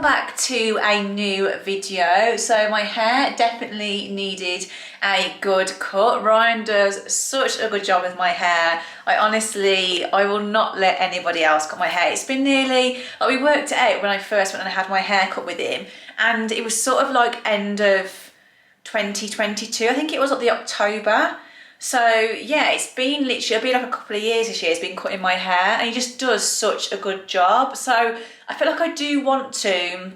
back to a new video. So my hair definitely needed a good cut. Ryan does such a good job with my hair. I will not let anybody else cut my hair. It's been nearly, like, we worked it out when I first went and I had my hair cut with him, and it was sort of like end of 2022. I think it was like the October. So yeah, it's been literally, it'll be like a couple of years this year he's been cutting my hair, and he just does such a good job. So I feel like I do want to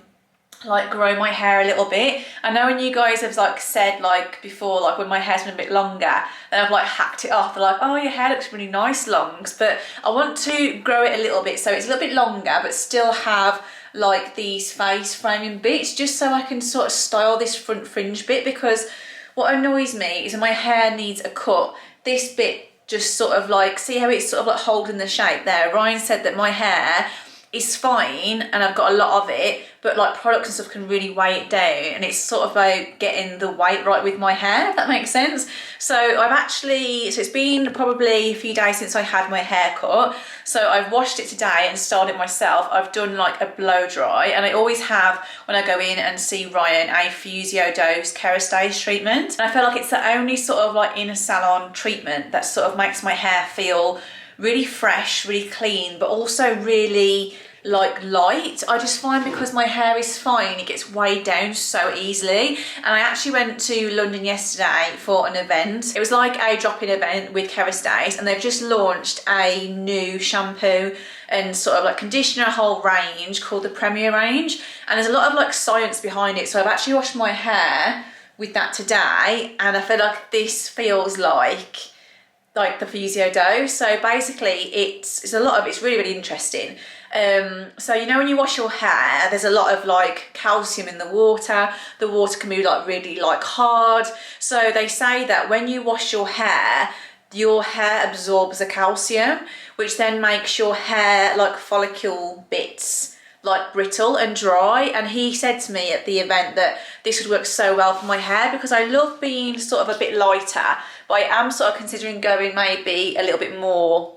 like grow my hair a little bit. I know when you guys have like said like before, like when my hair's been a bit longer, then I've like hacked it off. They're like, oh, your hair looks really nice longs, but I want to grow it a little bit so it's a little bit longer but still have like these face framing bits, just so I can sort of style this front fringe bit, because what annoys me is when my hair needs a cut, this bit just sort of like, see how it's sort of like holding the shape there? Ryan said that my hair is fine and I've got a lot of it, but like products and stuff can really weigh it down, and it's sort of about getting the weight right with my hair, if that makes sense. So so it's been probably a few days since I had my hair cut. So I've washed it today and styled it myself. I've done like a blow dry, and I always have when I go in and see Ryan a physio dose Kerastase treatment. And I feel like it's the only sort of like in a salon treatment that sort of makes my hair feel really fresh, really clean, but also really like light. I just find because my hair is fine, it gets weighed down so easily. And I actually went to London yesterday for an event. It was like a drop-in event with Kerastase, and they've just launched a new shampoo and sort of like conditioner, a whole range called the Premier range, and there's a lot of like science behind it. So I've actually washed my hair with that today, and I feel like this feels like the physio dose. So basically it's a lot of, it's really interesting. So you know when you wash your hair, there's a lot of like calcium in the water can be like really like hard. So they say that when you wash your hair absorbs the calcium, which then makes your hair like follicle bits like brittle and dry. And he said to me at the event that this would work so well for my hair, because I love being sort of a bit lighter, but I am sort of considering going maybe a little bit more,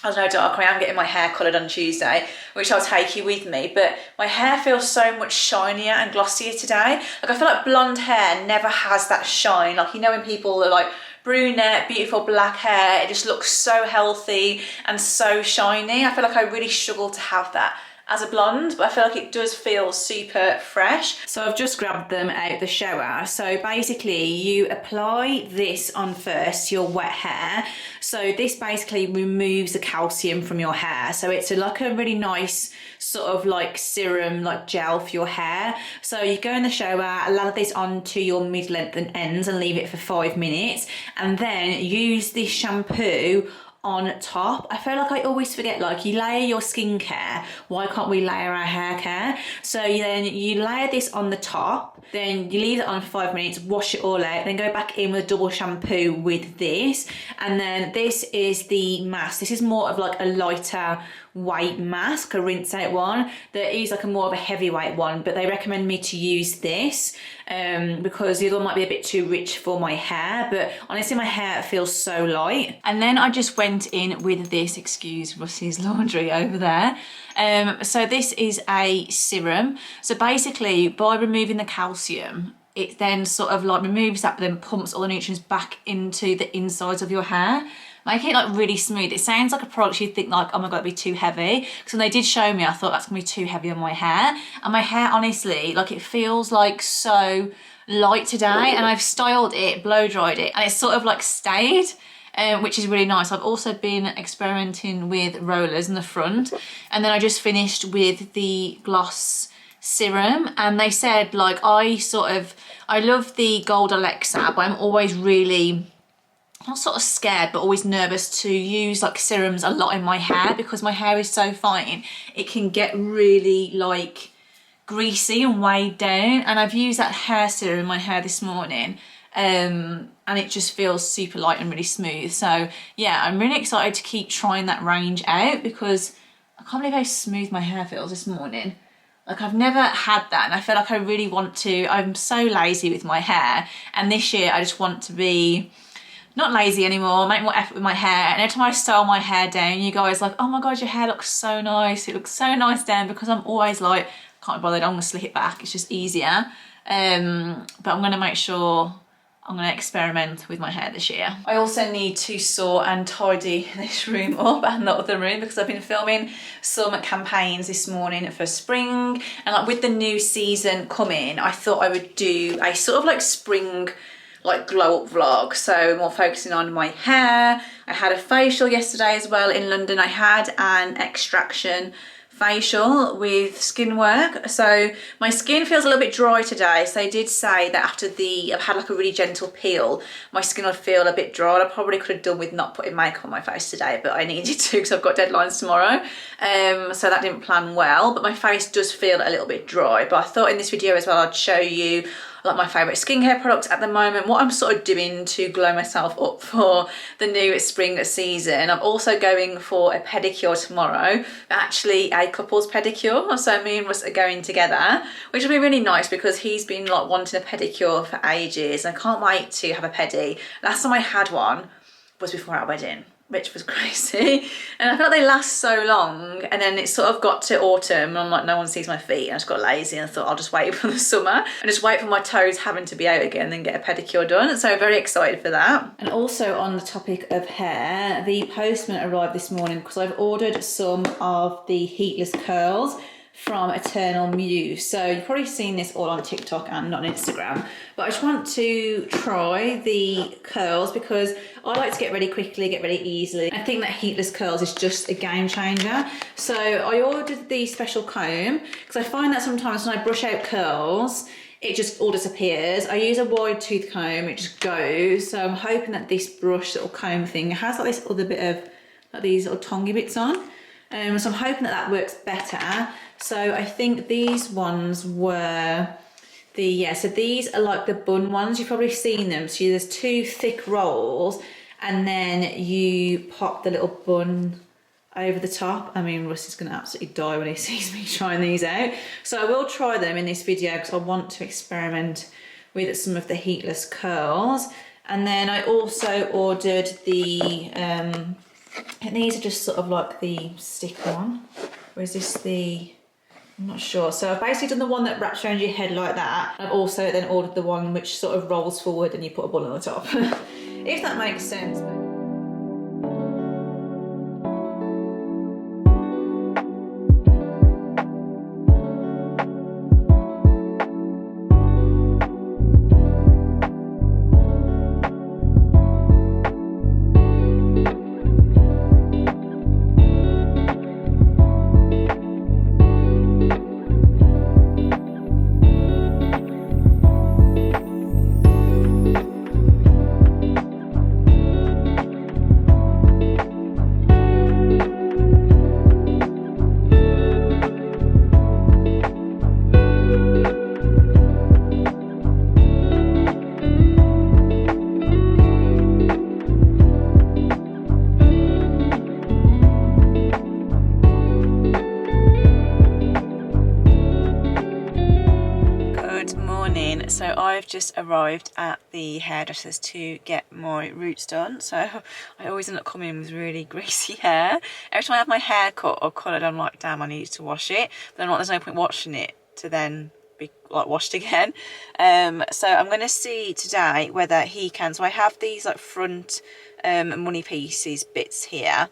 I don't know, darker. I am getting my hair coloured on Tuesday, which I'll take you with me, but my hair feels so much shinier and glossier today. Like I feel like blonde hair never has that shine. Like, you know, when people are like brunette, beautiful black hair, it just looks so healthy and so shiny. I feel like I really struggle to have that as a blonde, but I feel like it does feel super fresh. So I've just grabbed them out the shower. So basically you apply this on first, your wet hair. So this basically removes the calcium from your hair. So it's like a really nice sort of like serum, like gel for your hair. So you go in the shower, lather this onto your mid-length and ends and leave it for 5 minutes, and then use this shampoo on top. I feel like I always forget, like, you layer your skincare, why can't we layer our hair care? So then you layer this on the top, then you leave it on for 5 minutes, wash it all out, then go back in with a double shampoo with this, and then this is the mask. This is more of like a lighter weight mask, a rinse out one. There is like a more of a heavyweight one, but they recommend me to use this because the other one might be a bit too rich for my hair, but honestly my hair feels so light. And then I just went in with this, excuse Russie's laundry over there. So this is a serum. So basically by removing the calcium, it then sort of like removes that, but then pumps all the nutrients back into the insides of your hair, making it like really smooth. It sounds like a product you'd think like, oh my god, it'd be too heavy. Because when they did show me, I thought that's gonna be too heavy on my hair. And my hair, honestly, like it feels like so light today. And I've styled it, blow dried it, and it's sort of like stayed, which is really nice. I've also been experimenting with rollers in the front. And then I just finished with the gloss serum, and they said like, I love the Gold Alexa, but I'm always really, not sort of scared, but always nervous to use like serums a lot in my hair, because my hair is so fine. It can get really like greasy and weighed down, and I've used that hair serum in my hair this morning, and it just feels super light and really smooth. So yeah, I'm really excited to keep trying that range out, because I can't believe how smooth my hair feels this morning. Like I've never had that, and I feel like I really want to. I'm so lazy with my hair, and this year I just want to be not lazy anymore, make more effort with my hair. And every time I style my hair down, you guys are like, oh my god, your hair looks so nice. It looks so nice down, because I'm always like, can't be bothered, I'm gonna slick it back, it's just easier. But I'm gonna make sure I'm going to experiment with my hair this year. I also need to sort and tidy this room up and the other room because I've been filming some campaigns this morning for spring, and like with the new season coming, I thought I would do a sort of like spring like glow up vlog, so more focusing on my hair. I had a facial yesterday as well in London. I had an extraction facial with skin work, so my skin feels a little bit dry today. So they did say that after I've had like a really gentle peel, my skin would feel a bit dry. I probably could have done with not putting makeup on my face today, but I needed to because I've got deadlines tomorrow, so that didn't plan well. But my face does feel a little bit dry. But I thought in this video as well I'd show you like my favourite skincare products at the moment, what I'm sort of doing to glow myself up for the new spring season. I'm also going for a pedicure tomorrow, actually a couple's pedicure, so me and Russ are going together, which will be really nice because he's been like wanting a pedicure for ages and I can't wait to have a pedi. Last time I had one was before our wedding, which was crazy, and I feel like they last so long, and then it sort of got to autumn and I'm like, no one sees my feet, and I just got lazy and I thought I'll just wait for the summer and just wait for my toes having to be out again and then get a pedicure done. So very excited for that. And also on the topic of hair, the postman arrived this morning because I've ordered some of the heatless curls from Eternal Muse. So you've probably seen this all on TikTok and on Instagram, but I just want to try the curls because I like to get ready quickly, get ready easily. I think that heatless curls is just a game changer. So I ordered the special comb because I find that sometimes when I brush out curls, it just all disappears. I use a wide tooth comb, it just goes. So I'm hoping that this brush little comb thing has like this other bit of like these little tongy bits on. So I'm hoping that that works better. So I think these ones were so these are like the bun ones. You've probably seen them. So there's two thick rolls and then you pop the little bun over the top. I mean, Russ is going to absolutely die when he sees me trying these out. So I will try them in this video because I want to experiment with some of the heatless curls. And then I also ordered the, and these are just sort of like the stick one. Or is this I'm not sure. So I've basically done the one that wraps around your head like that. I've also then ordered the one which sort of rolls forward and you put a bun on the top. If that makes sense. So I've just arrived at the hairdressers to get my roots done. So I always end up coming in with really greasy hair. Every time I have my hair cut or coloured, I'm like, damn, I need to wash it. But then there's no point washing it to then be like washed again. So I'm going to see today whether he can. So I have these like front money pieces bits here.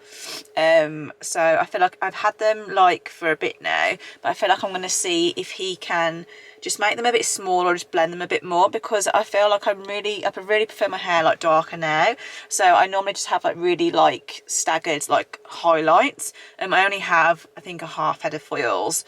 So I feel like I've had them like for a bit now, but I feel like I'm going to see if he can just make them a bit smaller or just blend them a bit more, because I feel like I really prefer my hair like darker now. So I normally just have like really like staggered like highlights. I only have I think a half head of foils,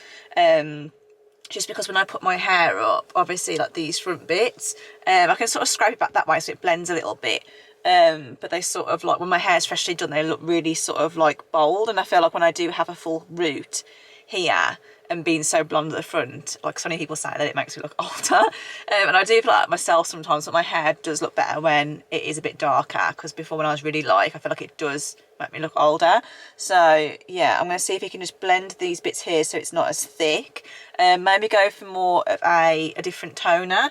just because when I put my hair up, obviously like these front bits, I can sort of scrape it back that way so it blends a little bit. But they sort of like, when my hair's freshly done, they look really sort of like bold, and I feel like when I do have a full root here and being so blonde at the front, like so many people say that it makes me look older, and I do feel like that myself sometimes, but my hair does look better when it is a bit darker, because before when I was really light, I feel like it does make me look older. So yeah, I'm going to see if you can just blend these bits here so it's not as thick. Maybe go for more of a different toner.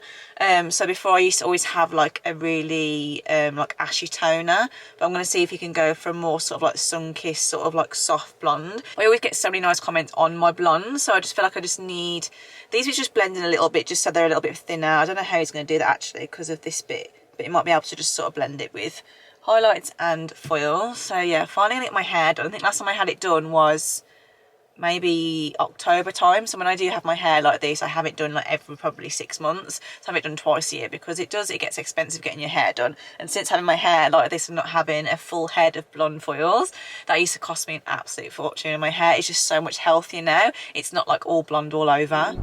So before I used to always have like a really like ashy toner, but I'm going to see if you can go for a more sort of like sun-kissed sort of like soft blonde. I always get so many nice comments on my blondes, so I just feel like I just need these are just blending a little bit just so they're a little bit thinner. I don't know how he's going to do that actually because of this bit, but you might be able to just sort of blend it with highlights and foil. So yeah, finally gonna get my hair done. I think last time I had it done was maybe October time. So when I do have my hair like this, I have it done like every probably 6 months. So I have it done twice a year because it gets expensive getting your hair done. And since having my hair like this and not having a full head of blonde foils, that used to cost me an absolute fortune. And my hair is just so much healthier now. It's not like all blonde all over.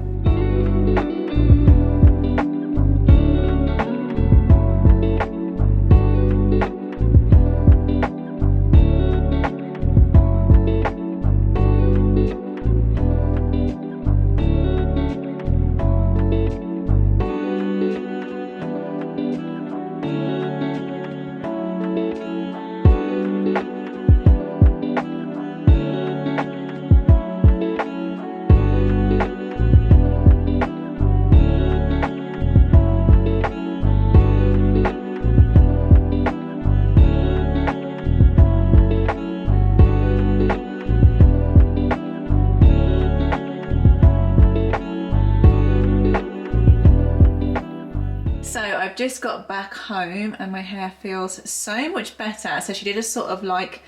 I've just got back home and my hair feels so much better. So she did a sort of like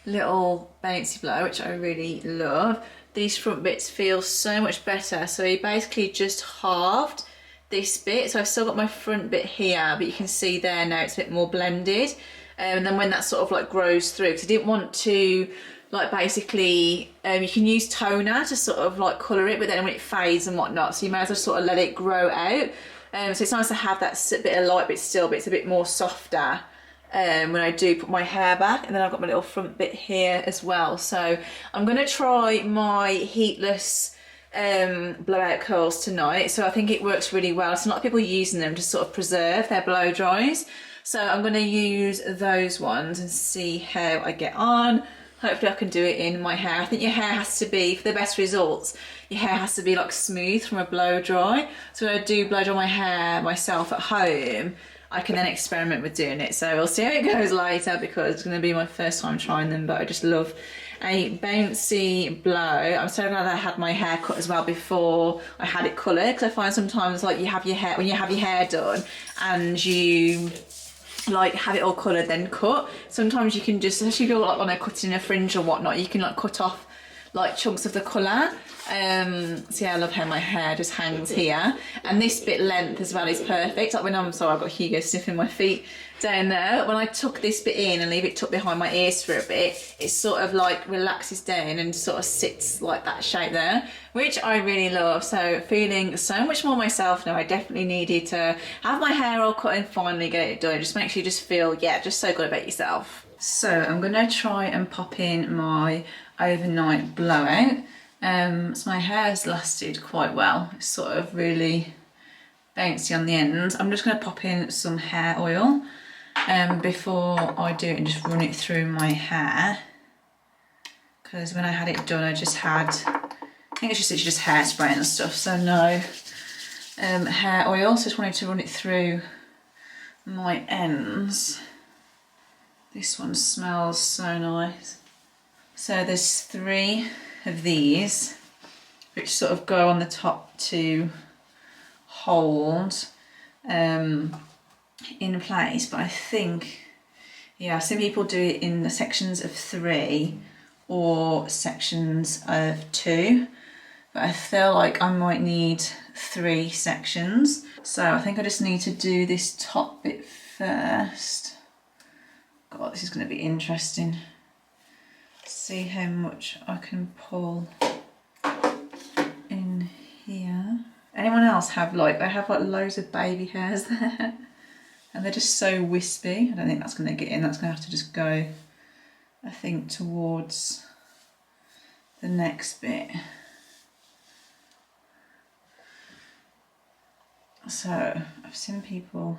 little bouncy blow, which I really love. These front bits feel so much better. So he basically just halved this bit. So I've still got my front bit here, but you can see there now it's a bit more blended. And then when that sort of like grows through, because I didn't want to like basically, you can use toner to sort of like colour it, but then when it fades and whatnot, so you may as well sort of let it grow out. So it's nice to have that bit of light, but it's a bit more softer when I do put my hair back. And then I've got my little front bit here as well. So I'm going to try my Heatless blowout curls tonight. So I think it works really well. So a lot of people using them to sort of preserve their blow dries. So I'm going to use those ones and see how I get on. Hopefully I can do it in my hair. I think your hair has to be, for the best results, your hair has to be like smooth from a blow dry. So when I do blow dry my hair myself at home, I can then experiment with doing it. So we'll see how it goes later because it's going to be my first time trying them, but I just love a bouncy blow. I'm so glad I had my hair cut as well before I had it coloured, because I find sometimes like you have your hair, when you have your hair done and you like have it all coloured then cut, sometimes you can just, especially if you're like on a cutting a fringe or whatnot, you can like cut off like chunks of the colour. So yeah, I love how my hair just hangs here, and this bit length as well is perfect. Like when I'm sorry, I've got Hugo sniffing my feet down there. When I tuck this bit in and leave it tucked behind my ears for a bit, it sort of like relaxes down and sort of sits like that shape there, which I really love. So feeling so much more myself now. I definitely needed to have my hair all cut and finally get it done. It just makes you just feel, yeah, just so good about yourself. So I'm gonna try and pop in my overnight blowout. So my hair has lasted quite well. It's sort of really bouncy on the ends. I'm just going to pop in some hair oil before I do it and just run it through my hair, because when I had it done I just had, I think it's just hairspray and stuff, so no hair oil. So just wanted to run it through my ends. This one smells so nice. So there's 3 of these which sort of go on the top to hold in place, but I think, yeah, some people do it in the sections of 3 or sections of 2, but I feel like I might need 3 sections. So I think I just need to do this top bit first. God, this is going to be interesting. See how much I can pull in here. Anyone else have like, they have like loads of baby hairs there and they're just so wispy. I don't think that's going to get in. That's going to have to just go, I think, towards the next bit. So I've seen people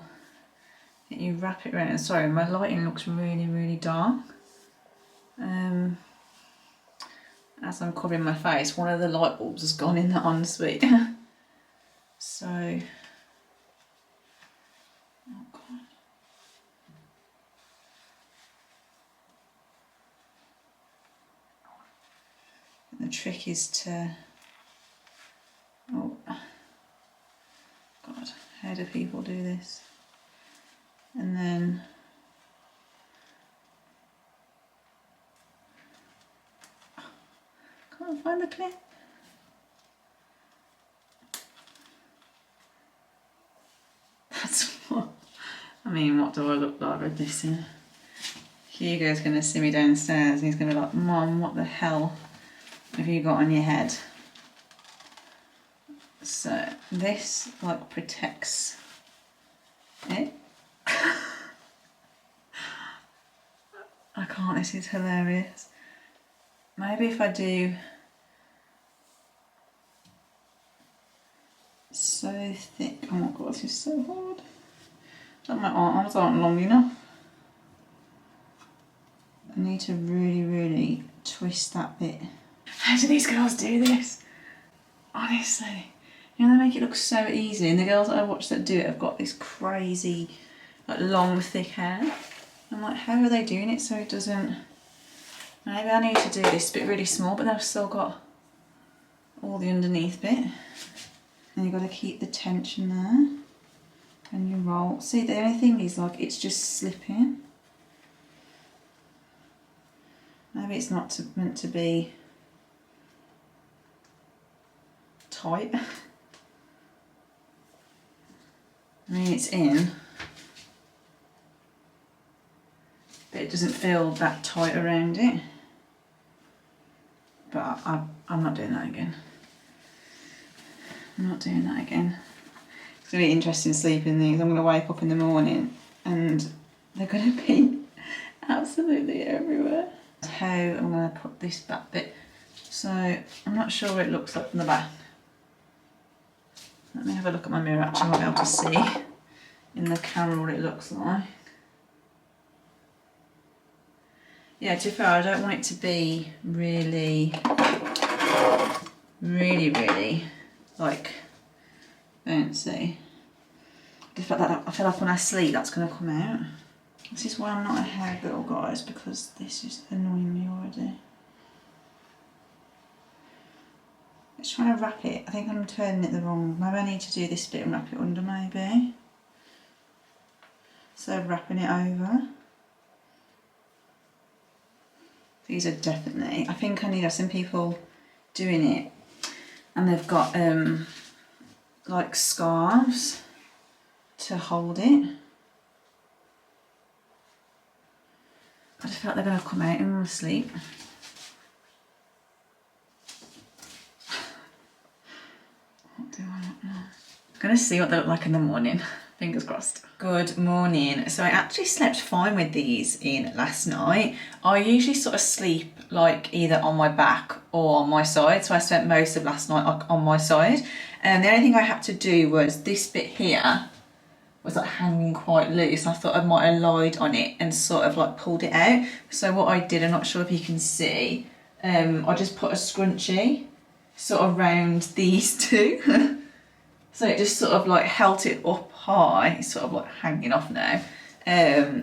that you wrap it around. Sorry, my lighting looks really, really dark. As I'm covering my face, one of the light bulbs has gone in the ensuite. So, oh God. And the trick is to, oh God, how do people do this? And then can't find the clip. That's what, I mean, what do I look like with this in? Hugo's going to see me downstairs and he's going to be like, Mom, what the hell have you got on your head? So this like protects it. I can't, this is hilarious. Maybe if I do so thick, oh my God, this is so hard. My arms aren't long enough. I need to really, really twist that bit. How do these girls do this? Honestly. You know, they make it look so easy, and the girls that I watch that do it have got this crazy, like, long, thick hair. I'm like, how are they doing it so it doesn't... Maybe I need to do this bit really small, but then I've still got all the underneath bit. And you've got to keep the tension there. And you roll. See, the only thing is, like, it's just slipping. Maybe it's not meant to be tight. I mean, it's in, but it doesn't feel that tight around it. But I'm not doing that again. I'm not doing that again. It's going to be interesting sleeping these. I'm going to wake up in the morning and they're going to be absolutely everywhere. How I'm going to put this back bit. So I'm not sure what it looks like from the back. Let me have a look at my mirror, actually. I'll be able to see in the camera what it looks like. Yeah, to be fair, I don't want it to be really, like, bouncy. I feel like when I sleep, that's going to come out. This is why I'm not a hair girl, guys, because this is annoying me already. It's trying to wrap it. I think I'm turning it the wrong. Maybe I need to do this bit and wrap it under, maybe. So wrapping it over. These are definitely, I think I need some people doing it and they've got like scarves to hold it. I just feel like they're going to come out in my sleep. What do I want now? I'm going to see what they look like in the morning. Fingers crossed. Good morning. So I actually slept fine with these in last night. I usually sort of sleep like either on my back or on my side. So I spent most of last night on my side. And the only thing I had to do was this bit here was like hanging quite loose. I thought I might have lied on it and sort of like pulled it out. So what I did, I'm not sure if you can see, I just put a scrunchie sort of round these two. So it just sort of like held it up high. It's sort of like hanging off now.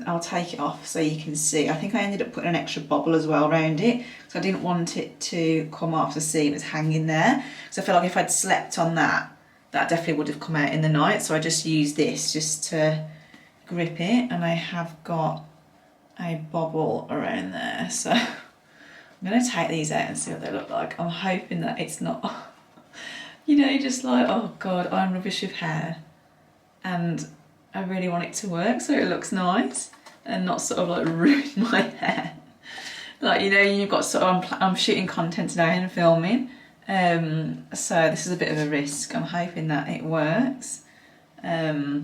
I'll take it off so you can see. I think I ended up putting an extra bobble as well around it, so I didn't want it to come off to see it was hanging there. So I feel like if I'd slept on that, that definitely would have come out in the night. So I just used this just to grip it, and I have got a bobble around there. So I'm going to take these out and see what they look like. I'm hoping that it's not... You know, just like, oh God, I'm rubbish with hair and I really want it to work so it looks nice and not sort of like ruin my hair. Like, you know, you've got sort of, I'm shooting content today and filming, so this is a bit of a risk. I'm hoping that it works. Yeah,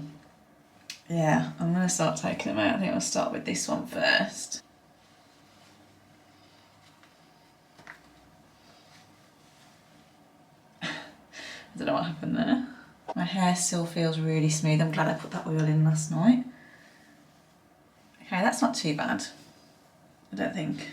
I'm going to start taking them out. I think I'll start with this one first. I don't know what happened there. My hair still feels really smooth. I'm glad I put that oil in last night. Okay, that's not too bad, I don't think.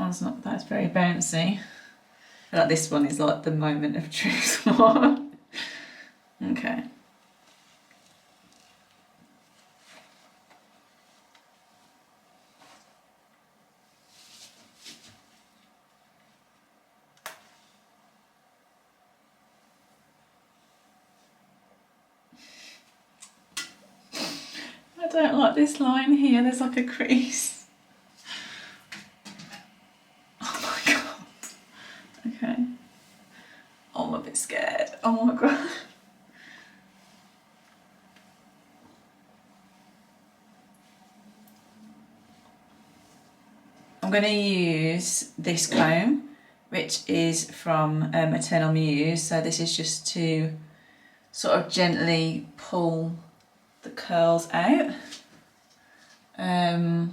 one's not, that's very bouncy. I feel like this one is like the moment of truth one. Okay. I don't like this line here, there's like a crease. Oh my god. Okay. Oh, I'm a bit scared. Oh my god. I'm going to use this comb, which is from Eternal Muse. So this is just to sort of gently pull the curls out. Oh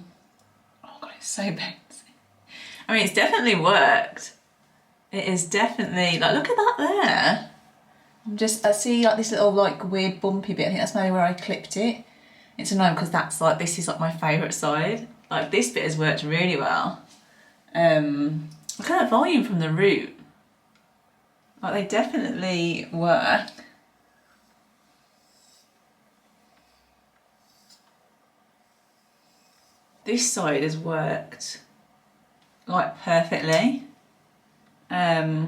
god, it's so bouncy. I mean, it's definitely worked. It is definitely, like, look at that there. I see like this little like weird bumpy bit. I think that's maybe where I clipped it. It's annoying because that's like, this is like my favourite side. Like this bit has worked really well. Look at that volume from the root. Like they definitely work. This side has worked like perfectly. I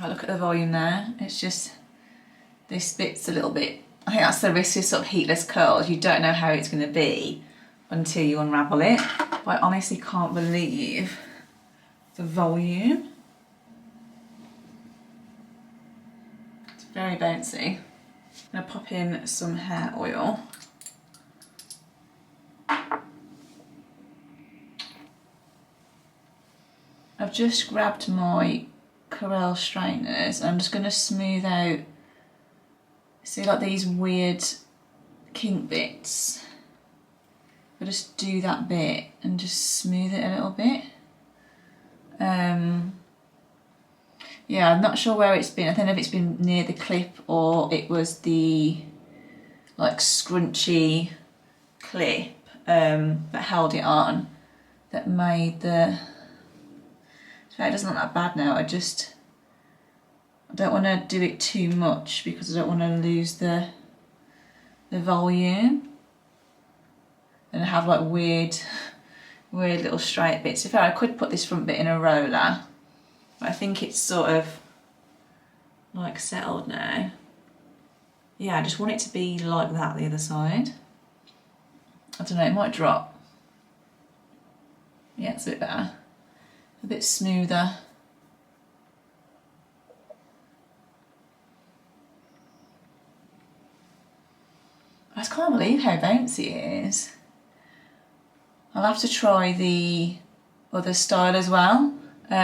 look at the volume there. It's just, this bit's a little bit, I think that's the risk of sort of heatless curls. You don't know how it's going to be until you unravel it. But I honestly can't believe the volume. It's very bouncy. I'm going to pop in some hair oil. I've just grabbed my Corelle straighteners and I'm just going to smooth out, see like these weird kink bits. I'll just do that bit and just smooth it a little bit. Yeah, I'm not sure where it's been. I don't know if it's been near the clip or it was the like scrunchy clip that held it on that made the... So it doesn't look that bad now. I don't want to do it too much because I don't want to lose the volume and have like weird little straight bits. In fact, I could put this front bit in a roller, but I think it's sort of like settled now. Yeah, I just want it to be like that the other side. I don't know, it might drop. Yeah, it's a bit better. A bit smoother. I just can't believe how bouncy it is. I'll have to try the other style as well,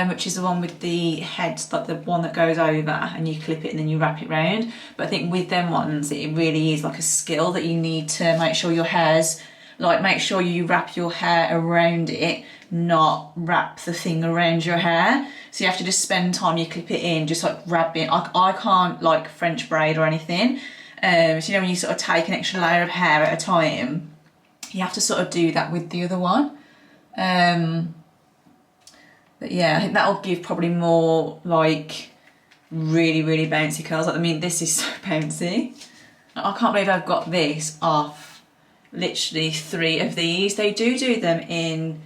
which is the one with the head, like the one that goes over and you clip it and then you wrap it round. But I think with them ones, it really is like a skill that you need to make sure your hair's, like make sure you wrap your hair around it, not wrap the thing around your hair. So you have to just spend time, you clip it in, just like wrap it. I can't like French braid or anything. So you know when you sort of take an extra layer of hair at a time, you have to sort of do that with the other one. But yeah, I think that'll give probably more like really bouncy curls. Like, I mean, this is so bouncy. I can't believe I've got this off literally 3 of these. They do them in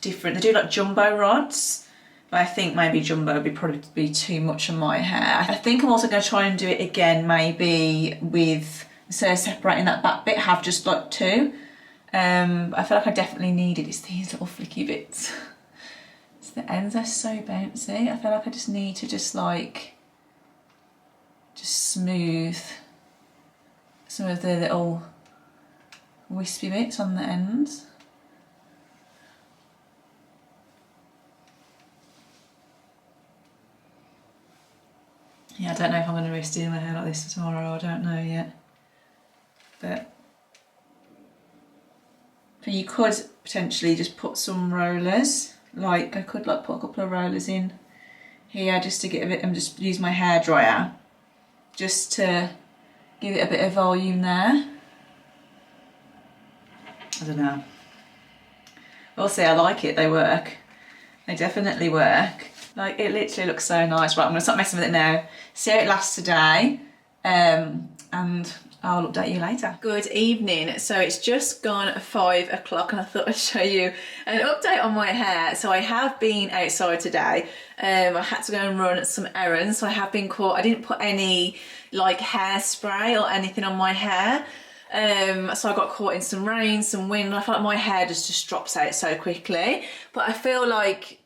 different, they do like jumbo rods, but I think maybe jumbo would probably be too much on my hair. I think I'm also going to try and do it again maybe with, instead of separating that back bit, have just like 2. I feel like I definitely needed, it's these little flicky bits. It's the ends are so bouncy. I feel like I just need to just smooth some of the little wispy bits on the ends. Yeah, I don't know if I'm going to risk doing my hair like this tomorrow, I don't know yet. But you could potentially just put some rollers, like I could like put a couple of rollers in here just to get a bit, and just use my hairdryer just to give it a bit of volume there. I don't know. We'll see, I like it, they work. They definitely work. Like, it literally looks so nice. Right, I'm gonna start messing with it now. See how it lasts today, and I'll update you later. Good evening. So it's just gone 5 o'clock and I thought I'd show you an update on my hair. So I have been outside today. I had to go and run some errands. So I have been caught, I didn't put any like hairspray or anything on my hair. So I got caught in some rain, some wind, and I feel like my hair just drops out so quickly. But I feel like,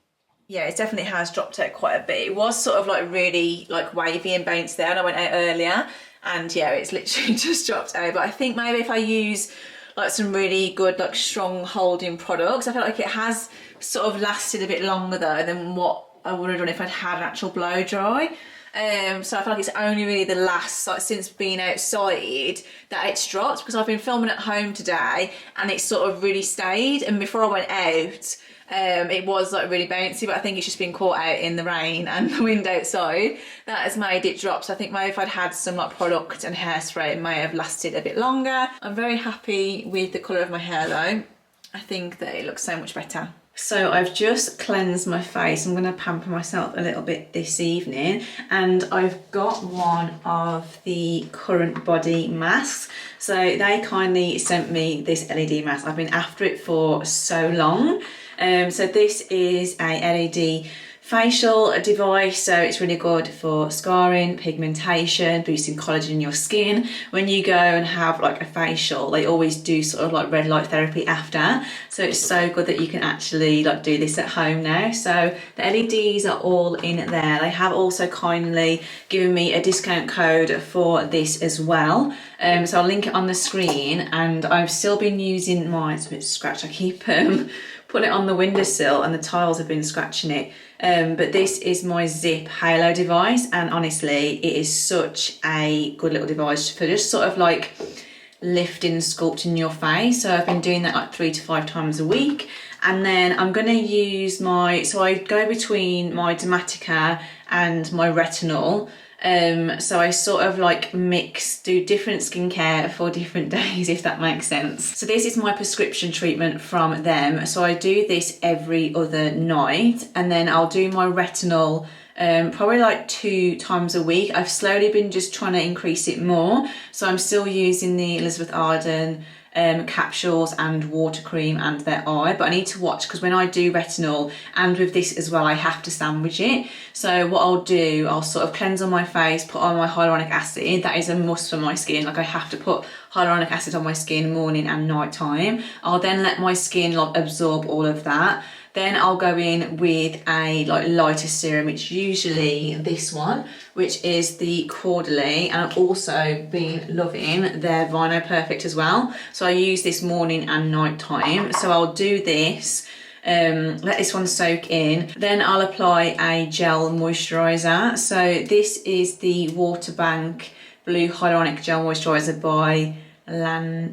yeah, it definitely has dropped out quite a bit. It was sort of like really like wavy and bouncy there, and I went out earlier, and yeah, it's literally just dropped out. But I think maybe if I use like some really good like strong holding products, I feel like it has sort of lasted a bit longer though than what I would have done if I'd had an actual blow dry. So I feel like it's only really the last, like since being outside, that it's dropped, because I've been filming at home today and it's sort of really stayed, and before I went out it was like really bouncy, but I think it's just been caught out in the rain and the wind outside that has made it drop. So I think maybe if I'd had some like product and hairspray, it may have lasted a bit longer. I'm very happy with the colour of my hair though. I think that it looks so much better. So I've just cleansed my face. I'm going to pamper myself a little bit this evening, and I've got one of the Current Body masks. So they kindly sent me this LED mask. I've been after it for so long. So this is a LED facial device, so it's really good for scarring, pigmentation, boosting collagen in your skin. When you go and have like a facial, they always do sort of like red light therapy after, so it's so good that you can actually like do this at home now. So the LEDs are all in there. They have also kindly given me a discount code for this as well, so I'll link it on the screen. And I've still been using mine. It's a bit scratched. I keep putting it on the windowsill and the tiles have been scratching it. But this is my Zip Halo device, and honestly it is such a good little device for just sort of like lifting and sculpting your face. So I've been doing that like 3 to 5 times a week. And then I'm going to use so I go between my Dermatica and my retinol. So I sort of like do different skincare for different days, if that makes sense. So this is my prescription treatment from them. So I do this every other night, and then I'll do my retinol probably like 2 times a week. I've slowly been just trying to increase it more. So I'm still using the Elizabeth Arden capsules and water cream and their eye, but I need to watch, because when I do retinol and with this as well, I have to sandwich it. So what I'll do, I'll sort of cleanse on my face, put on my hyaluronic acid. That is a must for my skin. Like I have to put hyaluronic acid on my skin morning and night time. I'll then let my skin like absorb all of that. Then I'll go in with a like lighter serum, which usually this one, which is the Quarterly, and I've also been loving their Vino Perfect as well. So I use this morning and night time. So I'll do this, let this one soak in. Then I'll apply a gel moisturiser. So this is the Waterbank Blue Hyaluronic Gel Moisturiser by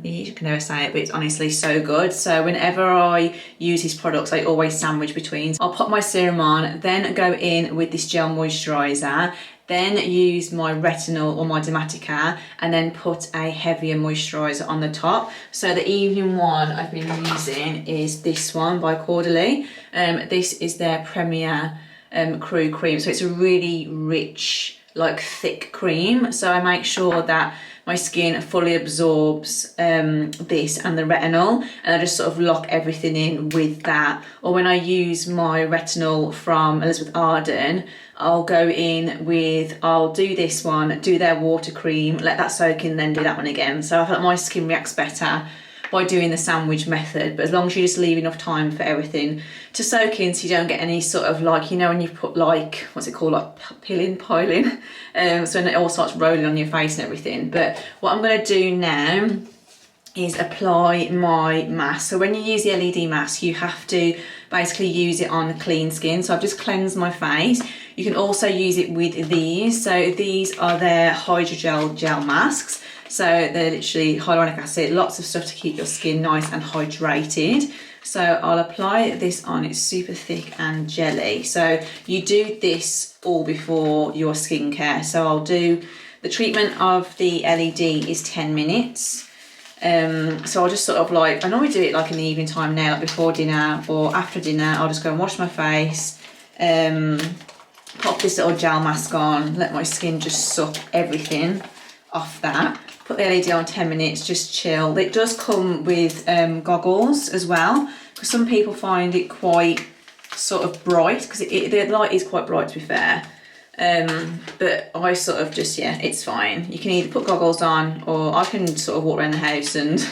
you can never say it, but it's honestly so good. So whenever I use these products, I always sandwich between. I'll put my serum on, then go in with this gel moisturiser, then use my retinol or my Dermatica, and then put a heavier moisturiser on the top. So the evening one I've been using is this one by Quarterly. This is their Premier Crew Cream. So it's a really rich, like thick cream. So I make sure that my skin fully absorbs this and the retinol, and I just sort of lock everything in with that. Or when I use my retinol from Elizabeth Arden, I'll go in with, I'll do this one, do their water cream, let that soak in, then do that one again. So I feel like my skin reacts better by doing the sandwich method, but as long as you just leave enough time for everything to soak in, so you don't get any sort of like, you know, when you put like, what's it called, like piling, so then it all starts rolling on your face and everything. But what I'm going to do now is apply my mask. So when you use the LED mask, you have to basically use it on clean skin. So I've just cleansed my face. You can also use it with these. So these are their hydrogel gel masks. So they're literally hyaluronic acid, lots of stuff to keep your skin nice and hydrated. So I'll apply this on, it's super thick and jelly. So you do this all before your skincare. So I'll do the treatment of the LED is 10 minutes. So I'll just sort of like, I normally do it like in the evening time now, like before dinner or after dinner. I'll just go and wash my face, pop this little gel mask on, let my skin just suck everything off that. Put the LED on 10 minutes, just chill. It does come with goggles as well, because some people find it quite sort of bright, because the light is quite bright, to be fair. But I sort of just, yeah, it's fine. You can either put goggles on, or I can sort of walk around the house and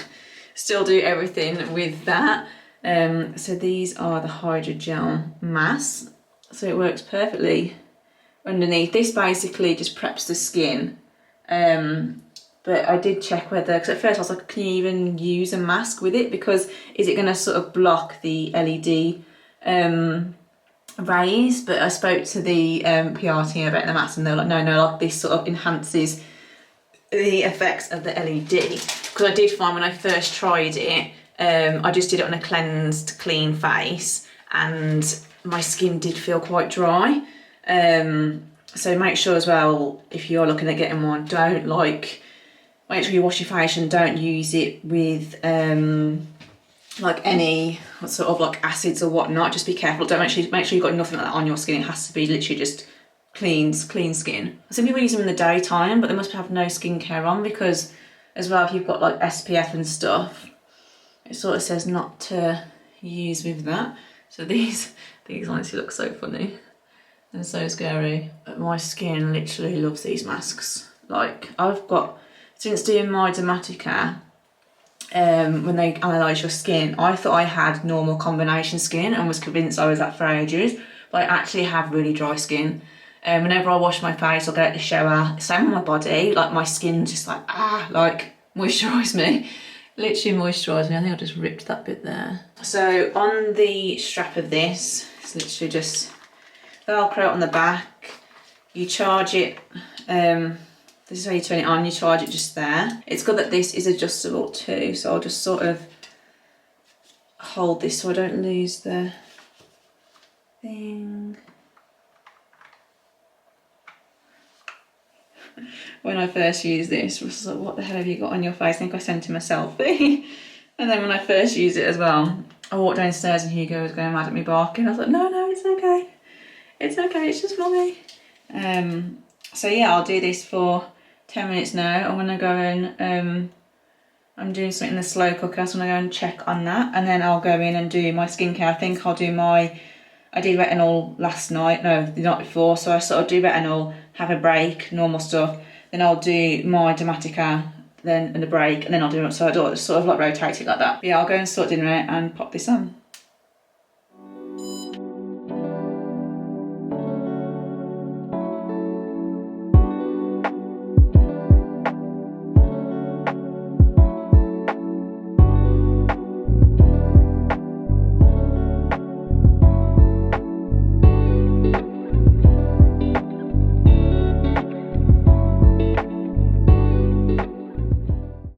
still do everything with that. So these are the hydrogel masks. So it works perfectly underneath. This basically just preps the skin. But I did check whether, because at first I was like, can you even use a mask with it? Because is it going to sort of block the LED rays? But I spoke to the PR team about the mask, and they were like, no, like this sort of enhances the effects of the LED. Because I did find when I first tried it, I just did it on a cleansed, clean face, and my skin did feel quite dry. So make sure as well, if you're looking at getting one, make sure you wash your face and don't use it with like any sort of like acids or whatnot. Just be careful. Don't make sure you've got nothing like that on your skin. It has to be literally just clean skin. Some people use them in the daytime, but they must have no skincare on, because as well, if you've got like SPF and stuff, it sort of says not to use with that. So these honestly look so funny and so scary. But my skin literally loves these masks. Like, I've got, since doing my Dermatica, when they analyse your skin, I thought I had normal combination skin and was convinced I was that for ages, but I actually have really dry skin. Whenever I wash my face or get out the shower, same on my body, like my skin just like, moisturise me. Literally moisturise me. I think I just ripped that bit there. So on the strap of this, it's literally just Velcro on the back. You charge it, this is how you turn it on, you charge it just there. It's good that this is adjustable too, so I'll just sort of hold this so I don't lose the thing. When I first used this, I was like, what the hell have you got on your face? I think I sent him a selfie. And then when I first used it as well, I walked downstairs and Hugo was going mad at me barking. I was like, no, it's okay. It's okay, it's just Mummy. So yeah, I'll do this for 10 minutes now. I'm gonna go and I'm doing something in the slow cooker, so I'm gonna go and check on that, and then I'll go in and do my skincare. I think I'll do I did retinol last night, no, the night before, so I sort of do retinol, have a break, normal stuff, then I'll do my Dermatica, then and a break, and then I'll do it, so I do it, sort of like rotate it like that. But yeah, I'll go and sort dinner out and pop this on.